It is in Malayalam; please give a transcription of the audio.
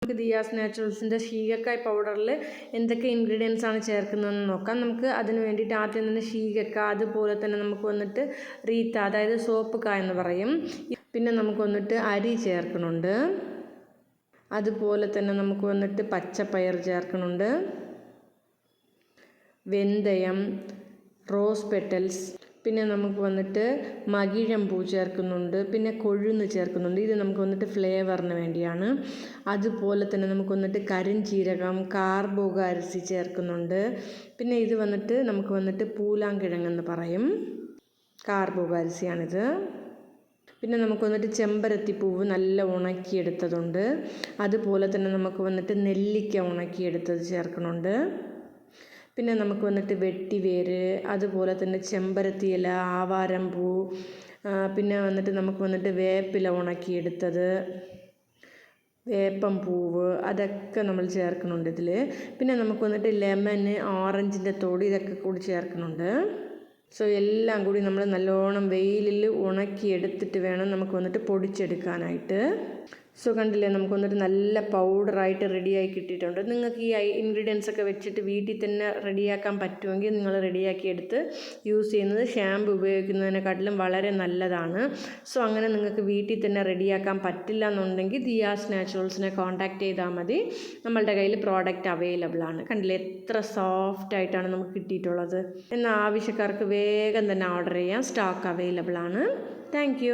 നമുക്ക് ദിയാസ് നാച്ചുറൽസിൻ്റെ ശീകക്കായ് പൗഡറിൽ എന്തൊക്കെ ഇൻഗ്രീഡിയൻസ് ആണ് ചേർക്കുന്നതെന്ന് നോക്കാം. നമുക്ക് അതിന് വേണ്ടിയിട്ട് ആദ്യം തന്നെ ശീകക്ക, അതുപോലെ തന്നെ നമുക്ക് വന്നിട്ട് റീത്ത, അതായത് സോപ്പ് കായ എന്ന് പറയും. പിന്നെ നമുക്ക് വന്നിട്ട് അരി ചേർക്കുന്നുണ്ട്. അതുപോലെ തന്നെ നമുക്ക് വന്നിട്ട് പച്ചപ്പയർ ചേർക്കുന്നുണ്ട്, വെന്തയം, റോസ് പെറ്റൽസ്, പിന്നെ നമുക്ക് വന്നിട്ട് മകിഴം പൂ ചേർക്കുന്നുണ്ട്, പിന്നെ കൊഴുന്ന് ചേർക്കുന്നുണ്ട്. ഇത് നമുക്ക് വന്നിട്ട് ഫ്ലേവറിന് വേണ്ടിയാണ്. അതുപോലെ തന്നെ നമുക്ക് വന്നിട്ട് കരിഞ്ചീരകം, കാർബോക അരിസി ചേർക്കുന്നുണ്ട്. പിന്നെ ഇത് വന്നിട്ട് നമുക്ക് വന്നിട്ട് പൂലാങ്കിഴങ്ങെന്ന് പറയും, കാർബോക അരിസിയാണിത്. പിന്നെ നമുക്ക് വന്നിട്ട് ചെമ്പരത്തിപ്പൂവ് നല്ല ഉണക്കിയെടുത്തതുണ്ട്. അതുപോലെ തന്നെ നമുക്ക് വന്നിട്ട് നെല്ലിക്ക ഉണക്കിയെടുത്തത് ചേർക്കുന്നുണ്ട്. പിന്നെ നമുക്ക് വന്നിട്ട് വെട്ടിവേര്, അതുപോലെ തന്നെ ചെമ്പരത്തി ഇല, ആവാരം പൂ, പിന്നെ വന്നിട്ട് നമുക്ക് വന്നിട്ട് വേപ്പില ഉണക്കിയെടുത്തത്, വേപ്പം പൂവ്, അതൊക്കെ നമ്മൾ ചേർക്കുന്നുണ്ട് ഇതിൽ. പിന്നെ നമുക്ക് വന്നിട്ട് ലെമന്, ഓറഞ്ചിൻ്റെ തോട്, ഇതൊക്കെ കൂടി ചേർക്കുന്നുണ്ട്. സോ എല്ലാം കൂടി നമ്മൾ നല്ലോണം വെയിലിൽ ഉണക്കിയെടുത്തിട്ട് വേണം നമുക്ക് വന്നിട്ട് പൊടിച്ചെടുക്കാനായിട്ട്. സോ കണ്ടില്ലേ, നമുക്ക് വന്നിട്ട് നല്ല പൗഡറായിട്ട് റെഡിയായി കിട്ടിയിട്ടുണ്ട്. നിങ്ങൾക്ക് ഈ ഇൻഗ്രീഡിയൻസ് ഒക്കെ വെച്ചിട്ട് വീട്ടിൽ തന്നെ റെഡിയാക്കാൻ പറ്റുമെങ്കിൽ നിങ്ങൾ റെഡിയാക്കി എടുത്ത് യൂസ് ചെയ്യുന്നത് ഷാമ്പു ഉപയോഗിക്കുന്നതിനെക്കാട്ടിലും വളരെ നല്ലതാണ്. സോ അങ്ങനെ നിങ്ങൾക്ക് വീട്ടിൽ തന്നെ റെഡിയാക്കാൻ പറ്റില്ല എന്നുണ്ടെങ്കിൽ ദിയാസ് നാച്ചുറൽസിനെ കോൺടാക്റ്റ് ചെയ്താൽ മതി. നമ്മളുടെ കയ്യിൽ പ്രോഡക്റ്റ് അവൈലബിൾ ആണ്. കണ്ടില്ലേ എത്ര സോഫ്റ്റ് ആയിട്ടാണ് നമുക്ക് കിട്ടിയിട്ടുള്ളത്. എന്നാൽ ആവശ്യക്കാർക്ക് വേഗം തന്നെ ഓർഡർ ചെയ്യാം, സ്റ്റോക്ക് അവൈലബിൾ ആണ്. താങ്ക്